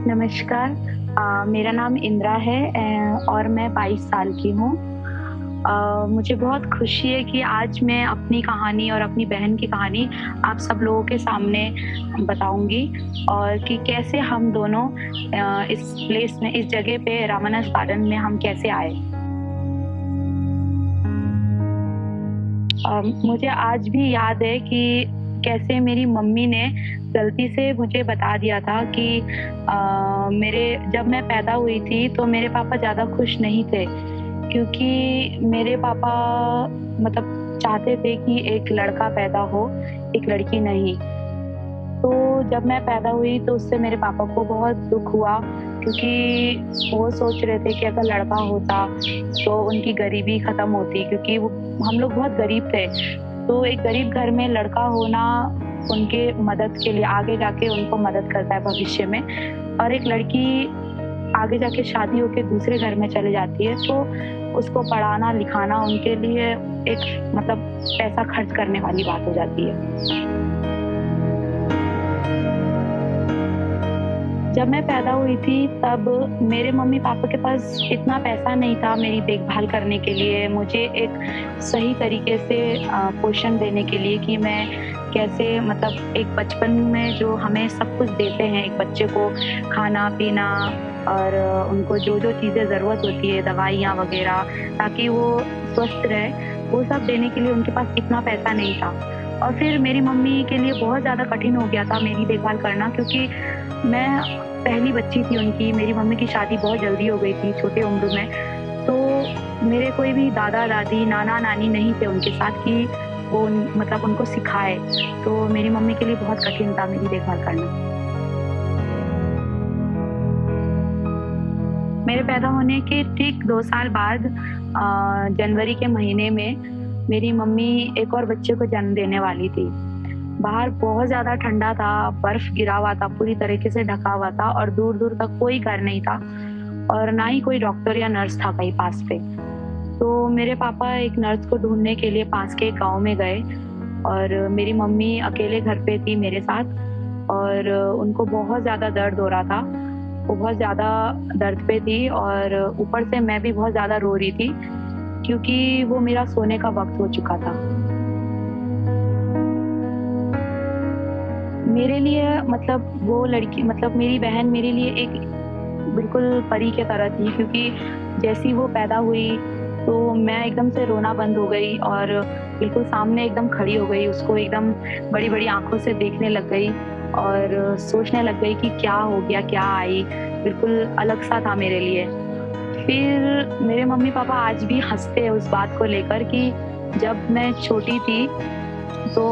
नमस्कार। मेरा नाम इंद्रा है और मैं 22 साल की हूँ। मुझे बहुत खुशी है कि आज मैं अपनी कहानी और अपनी बहन की कहानी आप सब लोगों के सामने बताऊँगी और कि कैसे हम दोनों इस प्लेस में, इस जगह पे रामानस गार्डन में हम कैसे आए। मुझे आज भी याद है कि कैसे मेरी मम्मी ने गलती से मुझे बता दिया था कि मेरे जब मैं पैदा हुई थी तो मेरे पापा ज़्यादा खुश नहीं थे क्योंकि मेरे पापा मतलब चाहते थे कि एक लड़का पैदा हो, एक लड़की नहीं। तो जब मैं पैदा हुई तो उससे मेरे पापा को बहुत दुःख हुआ क्योंकि वो सोच रहे थे कि अगर लड़का होता तो उनकी गरीबी ख़त्म होती क्योंकि वो हम लोग बहुत गरीब थे। तो एक गरीब घर में लड़का होना उनके मदद के लिए आगे जाके उनको मदद करता है भविष्य में और एक लड़की आगे जाके शादी होके दूसरे घर में चली जाती है तो उसको पढ़ाना लिखाना उनके लिए एक मतलब पैसा खर्च करने वाली बात हो जाती है। जब मैं पैदा हुई थी तब मेरे मम्मी-पापा के पास इतना पैसा नहीं था मेरी देखभाल करने के लिए, मुझे एक सही तरीके से पोषण देने के लिए कि मैं कैसे मतलब एक बचपन में जो हमें सब कुछ देते हैं एक बच्चे को खाना-पीना और उनको जो-जो चीज़ें ज़रूरत होती है, दवाइयाँ वग़ैरह ताकि वो स्वस्थ रहे, वो सब देने के लिए उनके पास इतना पैसा नहीं था। और फिर मेरी मम्मी के लिए बहुत ज़्यादा कठिन हो गया था मेरी देखभाल करना क्योंकि मैं पहली बच्ची थी उनकी, मेरी मम्मी की शादी बहुत जल्दी हो गई थी छोटे उम्र में। तो मेरे कोई भी दादा-दादी, नाना-नानी नहीं थे उनके साथ कि वो मतलब उनको सिखाए। तो मेरी मम्मी के लिए बहुत कठिन था मेरी देखभाल करना। मेरे पैदा होने के ठीक 2 साल बाद जनवरी के महीने में मेरी मम्मी एक और बच्चे को जन्म देने वाली थी। बाहर बहुत ज़्यादा ठंडा था, बर्फ गिरा हुआ था, पूरी तरीके से ढका हुआ था और दूर-दूर तक कोई घर नहीं था और ना ही कोई डॉक्टर या नर्स था कहीं पास पे। तो मेरे पापा एक नर्स को ढूँढने के लिए पास के एक गाँव में गए और मेरी मम्मी अकेले घर पे थी मेरे साथ और उनको बहुत ज़्यादा दर्द हो रहा था। वो बहुत ज़्यादा दर्द पे थी और ऊपर से मैं भी बहुत ज़्यादा रो रही थी क्योंकि वो मेरा सोने का वक़्त हो चुका था। मेरे लिए मतलब वो लड़की मतलब मेरी बहन मेरे लिए एक बिल्कुल परी की तरह थी क्योंकि जैसे ही वो पैदा हुई तो मैं एकदम से रोना बंद हो गई और बिल्कुल सामने एकदम खड़ी हो गई, उसको एकदम बड़ी-बड़ी आँखों से देखने लग गई और सोचने लग गई कि क्या हो गया, क्या आई? बिल्कुल अलग-सा था मेरे लिए। फिर मेरे मम्मी-पापा आज भी हँसते हैं उस बात को लेकर कि जब मैं छोटी थी तो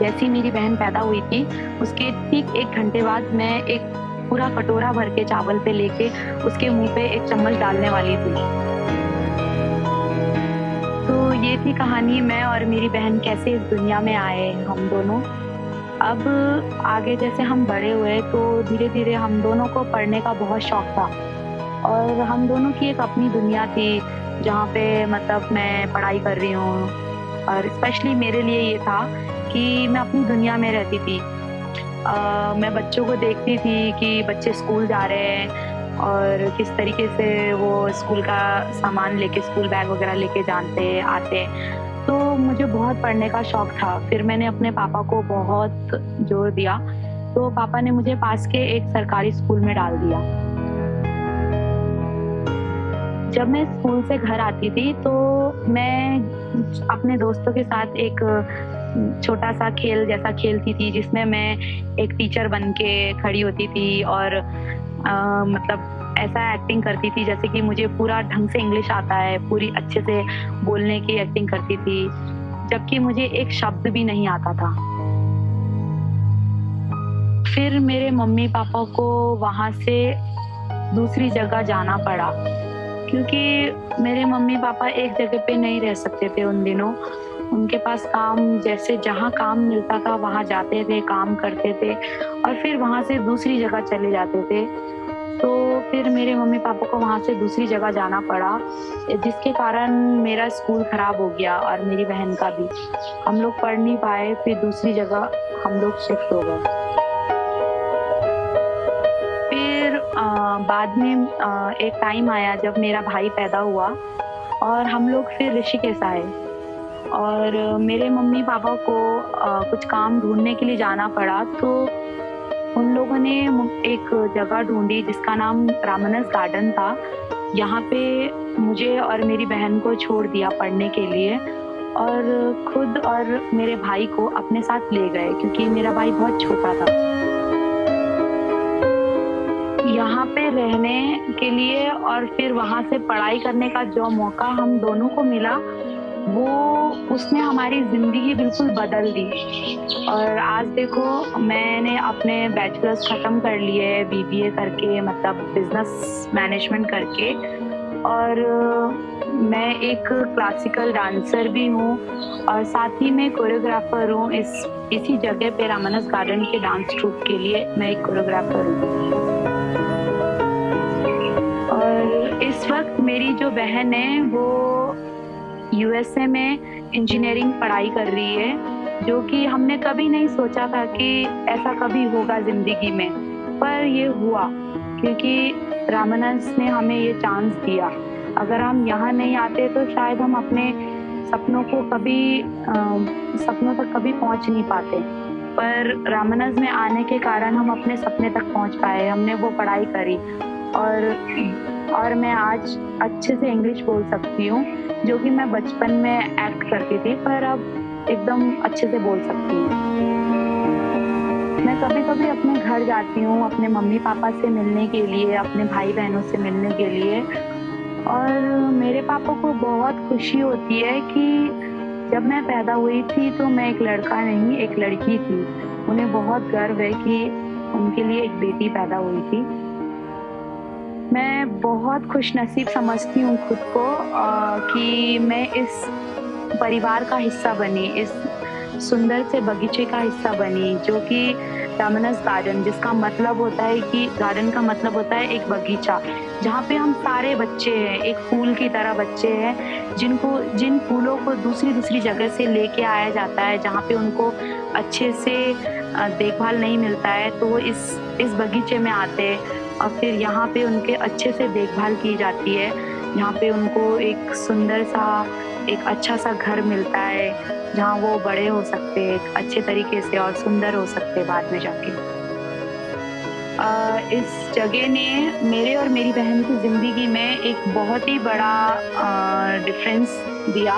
जैसे ही मेरी बहन पैदा हुई थी, उसके ठीक 1 घंटे बाद मैं एक पूरा कटोरा भर के चावल पे लेके उसके मुँह पे एक चम्मच डालने वाली थी। तो ये थी कहानी मैं और मेरी बहन कैसे इस दुनिया में आए हम दोनों। अब आगे जैसे हम बड़े हुए तो धीरे-धीरे हम दोनों को पढ़ने का बहुत शौक था और हम दोनों की एक अपनी दुनिया थी, जहाँ पे मतलब मैं पढ़ाई कर रही हूँ और स्पेशली मेरे लिए ये था कि मैं अपनी दुनिया में रहती थी। मैं बच्चों को देखती थी कि बच्चे स्कूल जा रहे हैं और किस तरीके से वो स्कूल का सामान लेके स्कूल बैग वगैरह लेके जाते आते। तो मुझे बहुत पढ़ने का शौक था। फिर मैंने अपने पापा को बहुत ज़ोर दिया, तो पापा ने मुझे पास के एक सरकारी स्कूल में डाल दिया। जब मैं स्कूल से घर आती थी तो मैं अपने दोस्तों के साथ एक छोटा-सा खेल जैसा खेलती थी जिसमें मैं एक टीचर बन के खड़ी होती थी और मतलब ऐसा एक्टिंग करती थी जैसे कि मुझे पूरा ढंग से इंग्लिश आता है, पूरी अच्छे से बोलने की एक्टिंग करती थी, जबकि मुझे एक शब्द भी नहीं आता था। फिर मेरे मम्मी-पापा को वहाँ से दूसरी जगह जाना पड़ा क्योंकि मेरे मम्मी-पापा एक जगह पे नहीं रह सकते थे उन दिनों। उनके पास काम जैसे जहाँ काम मिलता था वहाँ जाते थे, काम करते थे और फिर वहाँ से दूसरी जगह चले जाते थे। तो फिर मेरे मम्मी-पापा को वहाँ से दूसरी जगह जाना पड़ा, जिसके कारण मेरा स्कूल खराब हो गया और मेरी बहन का भी। हम लोग पढ़ नहीं पाए, फिर दूसरी जगह हम लोग शिफ्ट हो गए। फिर बाद में एक टाइम आया जब मेरा भाई पैदा हुआ और हम लोग फिर ऋषिकेश आए और मेरे मम्मी-पापा को कुछ काम ढूँढने के लिए जाना पड़ा, तो उन लोगों ने एक जगह ढूँढी जिसका नाम रामानस गार्डन था। यहाँ पे मुझे और मेरी बहन को छोड़ दिया पढ़ने के लिए और खुद और मेरे भाई को अपने साथ ले गए क्योंकि मेरा भाई बहुत छोटा था। यहाँ पे रहने के लिए और फिर वहाँ से पढ़ाई करने का जो मौका हम दोनों को मिला, वो उसने हमारी ज़िंदगी बिल्कुल बदल दी। और आज देखो मैंने अपने बैचलर्स ख़त्म कर लिए बीबीए करके, मतलब बिज़नेस मैनेजमेंट करके, और मैं एक क्लासिकल डांसर भी हूँ और साथ ही मैं कोरियोग्राफर हूँ। इसी जगह पे रामानस गार्डन के डांस ट्रूप के लिए मैं एक कोरियोग्राफर हूँ। और इस वक्त मेरी जो बहन है वो यूएसए में इंजीनियरिंग पढ़ाई कर रही है, जो कि हमने कभी नहीं सोचा था कि ऐसा कभी होगा ज़िंदगी में, पर ये हुआ क्योंकि रामानस ने हमें ये चांस दिया। अगर हम यहाँ नहीं आते तो शायद हम अपने सपनों तक कभी पहुँच नहीं पाते, पर रामानस में आने के कारण हम अपने सपने तक पहुँच पाए। हमने वो पढ़ाई करी और मैं आज अच्छे से इंग्लिश बोल सकती हूँ, जो कि मैं बचपन में एक्ट करती थी, पर अब एकदम अच्छे से बोल सकती हूँ। मैं कभी-कभी अपने घर जाती हूँ अपने मम्मी-पापा से मिलने के लिए, अपने भाई-बहनों से मिलने के लिए, और मेरे पापा को बहुत खुशी होती है कि जब मैं पैदा हुई थी तो मैं एक लड़का नहीं, एक लड़की थी। उन्हें बहुत गर्व है कि उनके लिए एक बेटी पैदा हुई थी। मैं बहुत खुशनसीब समझती हूँ खुद को कि मैं इस परिवार का हिस्सा बनी, इस सुंदर से बगीचे का हिस्सा बनी, जो कि रामानस गार्डन, जिसका मतलब होता है कि गार्डन का मतलब होता है एक बगीचा, जहाँ पे हम सारे बच्चे हैं, एक फूल की तरह बच्चे हैं, जिन फूलों को दूसरी जगह से लेके आया जाता है, जहाँ पे उनको अच्छे से देखभाल नहीं मिलता है, तो वो इस बगीचे में आते हैं और फिर यहाँ पे उनके अच्छे से देखभाल की जाती है, यहाँ पे उनको एक सुंदर सा, एक अच्छा सा घर मिलता है, जहाँ वो बड़े हो सकते हैं अच्छे तरीके से और सुंदर हो सकते हैं बाद में जाके। इस जगह ने मेरे और मेरी बहन की ज़िंदगी में एक बहुत ही बड़ा डिफरेंस दिया,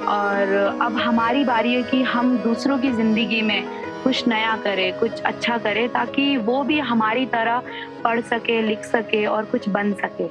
और अब हमारी बारी है कि हम दूसरों की ज़िंदगी में कुछ नया करें, कुछ अच्छा करें, ताकि वो भी हमारी तरह पढ़ सके, लिख सके और कुछ बन सके।